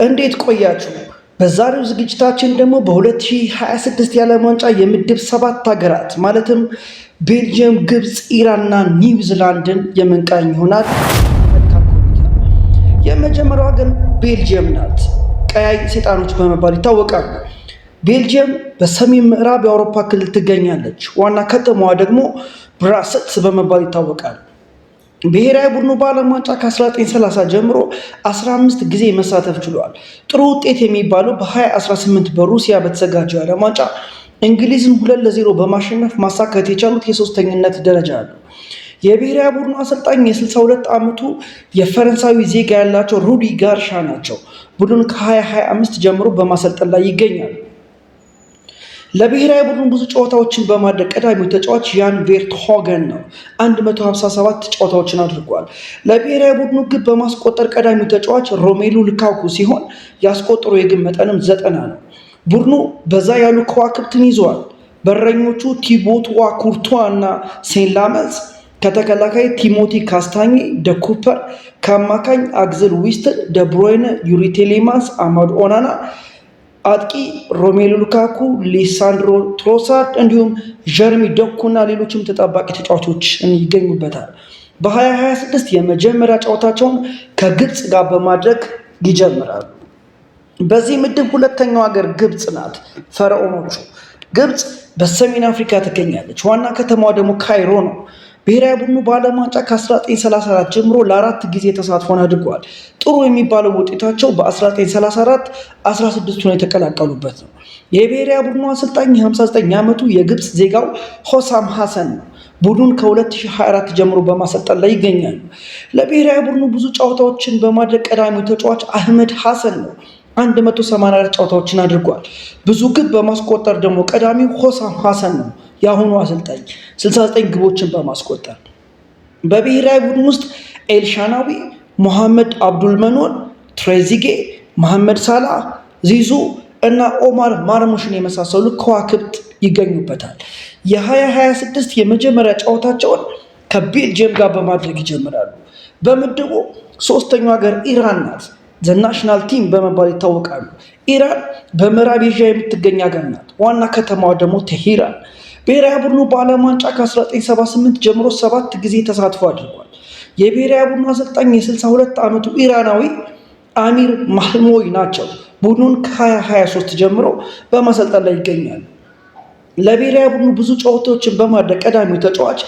እንዴት ቆያችሁ? በዛሬው ዝግጅታችን ደግሞ በ2026 የዓለም ዋንጫ የምድብ 7 ሀገራት ማለትም ቤልጅየም፣ ግብፅ፣ ኢራንና ኒውዚላንድን የምንቃኝ ይሆናል። የመጀመሪያው ሀገር ቤልጅየም ናት። ቀያይ ሰይጣኖች በመባል ይታወቃሉ። ቤልጅየም በሰሜን ምዕራብ የአውሮፓ ክልል ትገኛለች። ዋና ከተማዋ ደግሞ ብራስልስ በመባል ይታወቃል። ብሔራዊ ቡድኑ በዓለም ዋንጫ ከ1930 ጀምሮ 15 ጊዜ መሳተፍ ችሏል። ጥሩ ውጤት የሚባለው በ2018 በሩሲያ በተዘጋጀው የዓለም ዋንጫ እንግሊዝን 2-0 በማሸነፍ ማሳካት የቻሉት የሶስተኝነት ደረጃ አለው። የብሔራዊ ቡድኑ አሰልጣኝ የ62 ዓመቱ የፈረንሳዊ ዜጋ ያላቸው ሩዲ ጋርሻ ናቸው። ቡድኑን ከ2025 ጀምሮ በማሰልጠን ላይ ይገኛል። ለብሔራዊ ቡድኑ ብዙ ጨዋታዎችን በማድረግ ቀዳሚው ተጫዋች ያን ቬርትሆገን ነው። 157 ጨዋታዎችን አድርጓል። ለብሔራዊ ቡድኑ ግብ በማስቆጠር ቀዳሚው ተጫዋች ሮሜሉ ሉካኩ ሲሆን ያስቆጠረው የግብ መጠንም 90 ነው። ቡድኑ በዛ ያሉ ከዋክብትን ይዘዋል። በረኞቹ ቲቦት ዋኩርቷ እና ሴን ላመንስ፣ ከተከላካይ ቲሞቲ ካስታኜ፣ ደ ኩፐር፣ ከአማካኝ አግዘል ዊስትል፣ ደ ብሮይነ፣ ዩሪ ቴሌማንስ፣ አማዱ ኦናና፣ አጥቂ ሮሜሉ ሉካኩ፣ ሊሳንድሮ ትሮሳርድ እንዲሁም ጀርሚ ዶኩ እና ሌሎችም ተጠባቂ ተጫዋቾች ይገኙበታል። በ2026 የመጀመሪያ ጨዋታቸውን ከግብፅ ጋር በማድረግ ይጀምራሉ። በዚህ ምድብ ሁለተኛው ሀገር ግብፅ ናት። ፈርዖኖቹ ግብፅ በሰሜን አፍሪካ ትገኛለች። ዋና ከተማዋ ደግሞ ካይሮ ነው። ብሔራዊ ቡድኑ በዓለም ዋንጫ ከ1934 ጀምሮ ለ4 ጊዜ ተሳትፎን አድርገዋል። ጥሩ የሚባለው ውጤታቸው በ1934 16ቱን የተቀላቀሉበት ነው። የብሔራዊ ቡድኑ አሰልጣኝ የ59 ዓመቱ የግብፅ ዜጋው ሆሳም ሐሰን ነው። ቡድኑን ከ2024 ጀምሮ በማሰልጠን ላይ ይገኛሉ። ለብሔራዊ ቡድኑ ብዙ ጨዋታዎችን በማድረግ ቀዳሚው ተጫዋች አህመድ ሐሰን ነው። 184 ጨዋታዎችን አድርጓል። ብዙ ግብ በማስቆጠር ደግሞ ቀዳሚው ሆሳም ሐሰን ነው። የአሁኑ አሰልጣኝ 69 ግቦችን በማስቆጠር በብሔራዊ ቡድን ውስጥ ኤልሻናዊ፣ ሙሐመድ አብዱልመኖን፣ ትሬዚጌ፣ መሐመድ ሳላህ፣ ዚዙ እና ኦማር ማርሙሽን የመሳሰሉ ከዋክብት ይገኙበታል። የ2026 የመጀመሪያ ጨዋታቸውን ከቤልጅየም ጋር በማድረግ ይጀምራሉ። በምድቡ ሶስተኛው ሀገር ኢራን ናት። ናሽናል ቲም በመባል ይታወቃሉ። ኢራን በምዕራብ ኤዥያ የምትገኝ ሀገር ናት። ዋና ከተማዋ ደግሞ ቴሄራን። ብሔራዊ ቡድኑ በዓለም ዋንጫ ከ1978 ጀምሮ 7 ጊዜ ተሳትፎ አድርጓል። የብሔራዊ ቡድኑ አሰልጣኝ የ62 ዓመቱ ኢራናዊ አሚር ማህሞይ ናቸው። ቡድኑን ከ2023 ጀምሮ በማሰልጠን ላይ ይገኛሉ። ለብሔራዊ ቡድኑ ብዙ ጨዋታዎችን በማድረግ ቀዳሚው ተጫዋች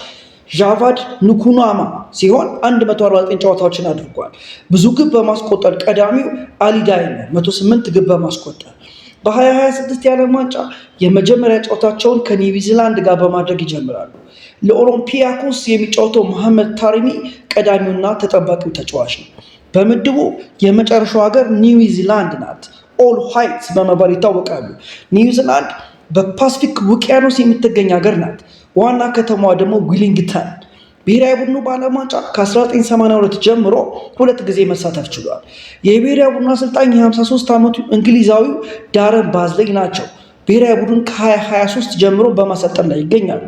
ዣቫድ ንኩናማ ሲሆን 149 ጨዋታዎችን አድርጓል። ብዙ ግብ በማስቆጠር ቀዳሚው አሊዳይ ነው፣ 108 ግብ በማስቆጠር። በ2026 የዓለም ዋንጫ የመጀመሪያ ጨዋታቸውን ከኒውዚላንድ ጋር በማድረግ ይጀምራሉ። ለኦሎምፒያኮስ የሚጫወተው መሐመድ ታሪሚ ቀዳሚውና ተጠባቂው ተጫዋች ነው። በምድቡ የመጨረሻው ሀገር ኒውዚላንድ ናት። ኦል ዋይትስ በመባል ይታወቃሉ። ኒውዚላንድ በፓሲፊክ ውቅያኖስ የምትገኝ ሀገር ናት። ዋና ከተማዋ ደግሞ ዊሊንግተን። ብሔራዊ ቡድኑ በዓለም ዋንጫ ከ1982 ጀምሮ 2 ጊዜ መሳተፍ ችሏል። የብሔራዊ ቡድኑ አሰልጣኝ የ53 ዓመቱ እንግሊዛዊው ዳረን ባዝሌይ ናቸው። ብሔራዊ ቡድን ከ2023 ጀምሮ በማሰልጠን ላይ ይገኛሉ።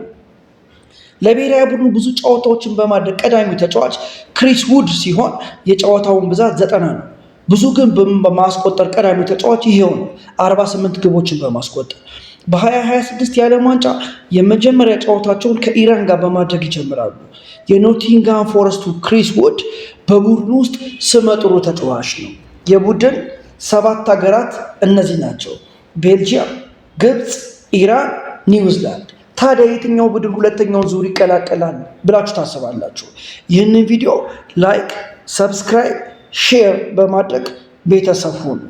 ለብሔራዊ ቡድኑ ብዙ ጨዋታዎችን በማድረግ ቀዳሚው ተጫዋች ክሪስ ውድ ሲሆን የጨዋታውን ብዛት 90 ነው። ብዙ ግን በማስቆጠር ቀዳሚው ተጫዋች ይሄው ነው፣ 48 ግቦችን በማስቆጠር። በ2026 የዓለም ዋንጫ የመጀመሪያ ጨዋታቸውን ከኢራን ጋር በማድረግ ይጀምራሉ። የኖቲንግሃም ፎረስቱ ክሪስ ውድ በቡድኑ ውስጥ ስመጥሩ ተጫዋች ነው። የቡድን 7 ሀገራት እነዚህ ናቸው: ቤልጅየም፣ ግብፅ፣ ኢራን፣ ኒውዚላንድ። ታዲያ የትኛው ቡድን ሁለተኛውን ዙር ይቀላቀላል ብላችሁ ታስባላችሁ? ይህንን ቪዲዮ ላይክ፣ ሰብስክራይብ፣ ሼር በማድረግ ቤተሰብ ሁኑ።